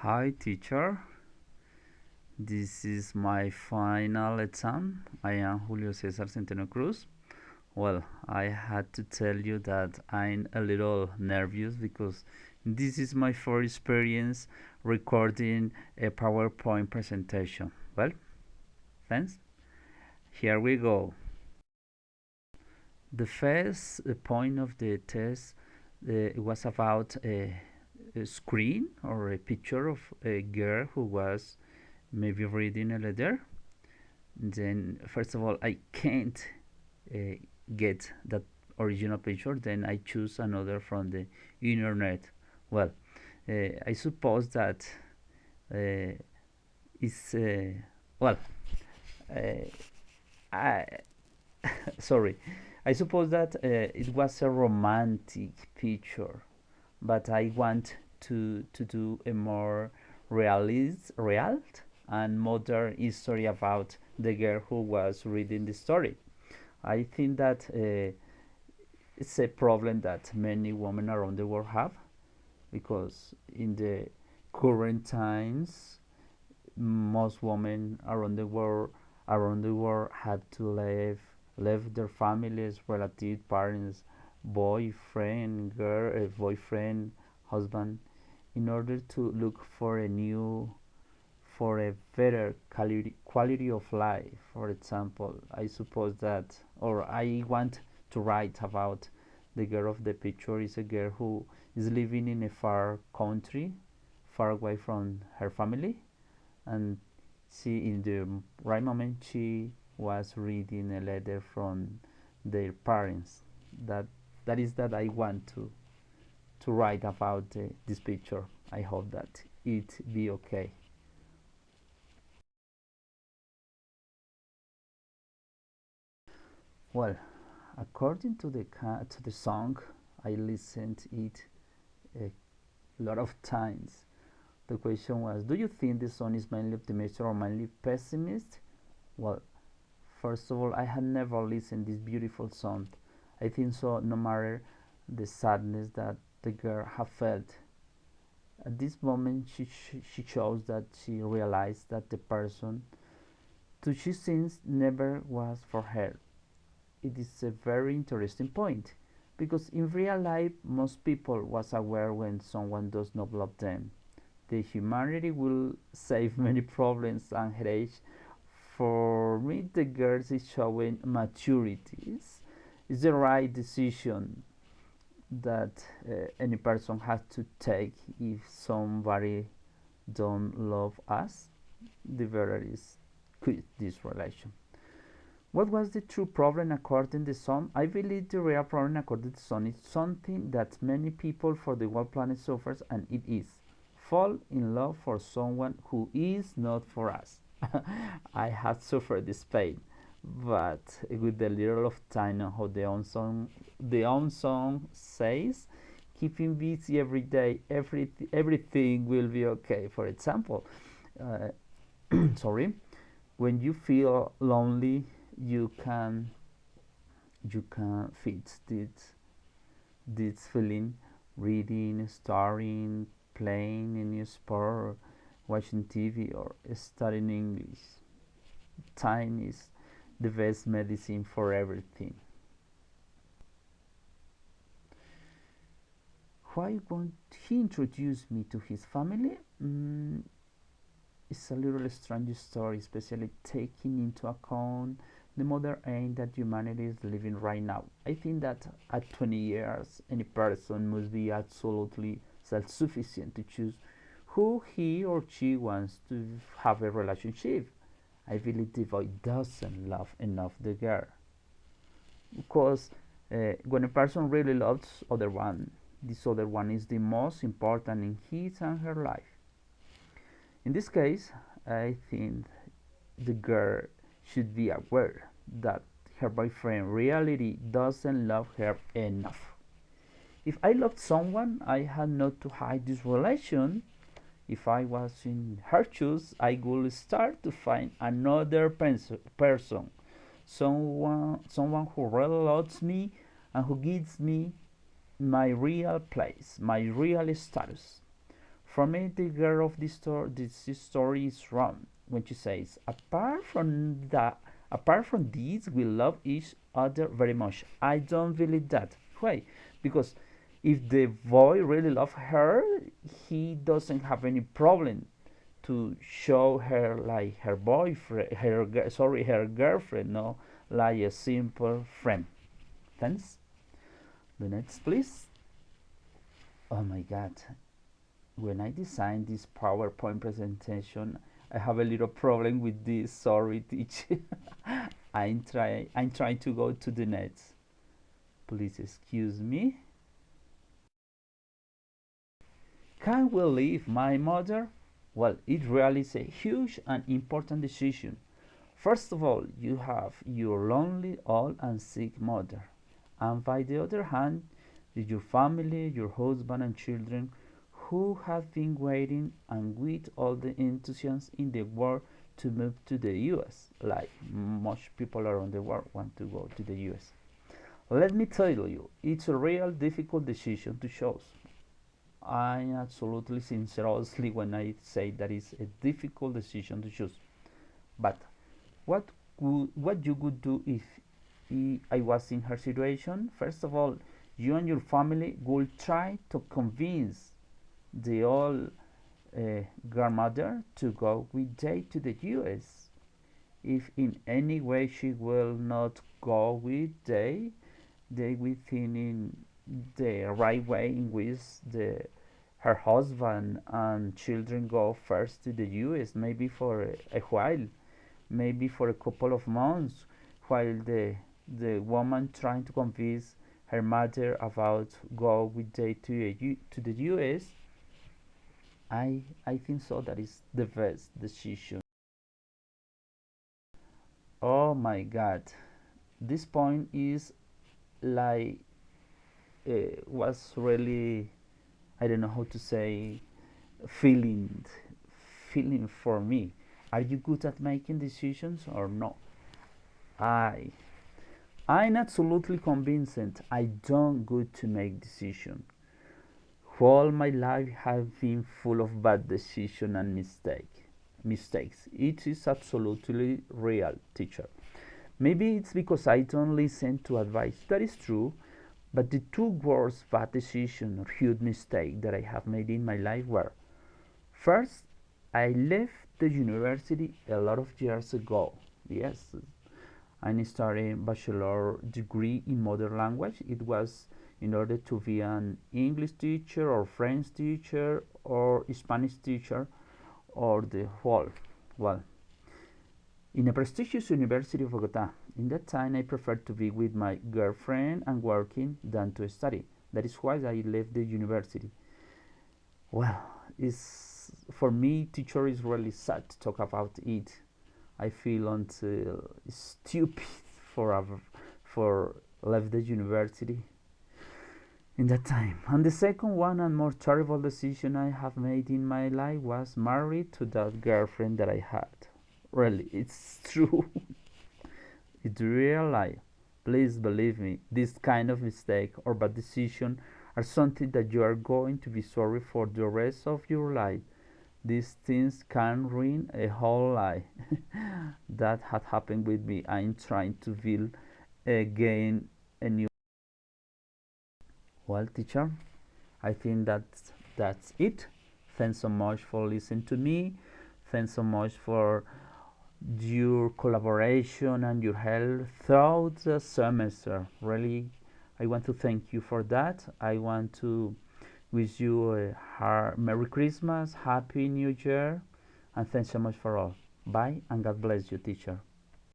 Hi teacher, this is my final exam. I am JulioCesarCenteno Cruz. Well, I had to tell you that I'm a little nervous because this is my first experience recording a PowerPoint presentation. Well, thanks. Here we go. The first point of the test was about a screen or a picture of a girl who was maybe reading a letter. Then first of all, I can't uh, get that original picture. Then I choose another from the internet. Well, I suppose that uh, is well uh, I sorry, I suppose that it was a romantic picture, but I want to do a more real and modern history about the girl who was reading the story. I think that it's a problem that many women around the world have, because in the current times most women around the world had to leave their families, relatives, parents, boyfriend, husband, in order to look for a better quality of life. For example, I suppose that, or I want to write about the girl of the picture is a girl who is living in a far country, far away from her family, and she, in the right moment, she was reading a letter from their parents. That that is that I want to write about this picture. I hope that it be okay. Well, according to the song, I listened it a lot of times. The question was, do you think the song is mainly optimistic or mainly pessimist? Well, first of all, I had never listened this beautiful song. I think so. No matter the sadness that the girl had felt at this moment, she shows that she realized that the person to she since never was for her. It is a very interesting point, because in real life most people was aware when someone does not love them. The humanity will save many problems and headaches. For me, the girl is showing maturity. It's the right decision that any person has to take. If somebody don't love us, the better is quit this relation. What was the true problem according to some? I believe the real problem according to some is something that many people for the whole planet suffers, and it is fall in love for someone who is not for us. I have suffered this pain, but with a little of time and how the own song says, keeping busy every day, everything will be okay. For example, uh, sorry, when you feel lonely, you can you can fix this feeling, reading, studying, playing a new sport, watching TV, or studying English. Time is the best medicine for everything. Why won't he introduce me to his family? It's a little strange story, especially taking into account the modern age that humanity is living right now. I think that at 20 years, any person must be absolutely self sufficient to choose who he or she wants to have a relationship. I believe the boy doesn't love enough the girl, because when a person really loves other one, this other one is the most important in his and her life. In this case, I think the girl should be aware that her boyfriend really doesn't love her enough. If I loved someone, I had not to hide this relation. If I was in her shoes, I would start to find another person, someone who really loves me and who gives me my real place, my real status. For me, the girl of this story is wrong when she says, apart from this, we love each other very much. I don't believe that. Why? Because if the boy really loves her, he doesn't have any problem to show her like her boyfriend, her girlfriend, no, like a simple friend. Thanks. The next, please. Oh my God. When I designed this PowerPoint presentation, I have a little problem with this. Sorry, teacher. I'm trying to go to the next. Please excuse me. Can we leave my mother? Well, it really is a huge and important decision. First of all, you have your lonely, old, and sick mother. And by the other hand, your family, your husband, and children who have been waiting and with all the enthusiasm in the world to move to the US, like most people around the world want to go to the US. Let me tell you, it's a real difficult decision to choose. I'm absolutely sincerely when I say that it's a difficult decision to choose. But what you would do if I was in her situation? First of all, you and your family will try to convince the old grandmother to go with Jay to the US. If in any way she will not go with Jay, they will think in the right way in which her husband and children go first to the US, maybe for a while, maybe for a couple of months, while the woman trying to convince her mother about go with Jay to the US. I think so. That is the best decision. Oh my God, this point is like was really, I don't know how to say, feeling feeling for me. Are you good at making decisions or no? I I'm absolutely convinced I don't good to make decisions. All my life have been full of bad decisions and mistakes. It is absolutely real, teacher. Maybe it's because I don't listen to advice. That is true. But the two worst bad decisions or huge mistake that I have made in my life were: first, I left the university a lot of years ago. Yes, I started a bachelor degree in modern language. It was in order to be an English teacher or French teacher or Spanish teacher or the whole. Well, in a prestigious university of Bogota. In that time, I preferred to be with my girlfriend and working than to study. That is why I left the university. Well, it's for me, teacher is really sad to talk about it. I feel until stupid for left the university in that time. And the second one and more terrible decision I have made in my life was married to that girlfriend that I had. Really, it's true. It's real life. Please believe me, this kind of mistake or bad decision are something that you are going to be sorry for the rest of your life. These things can ruin a whole life. That had happened with me. I'm trying to build again a new. Well, teacher, I think that's it. Thanks so much for listening to me. Thanks so much for your collaboration and your help throughout the semester. Really, I want to thank you for that. I want to wish you a Merry Christmas, Happy New Year, and thanks so much for all. Bye, and God bless you, teacher.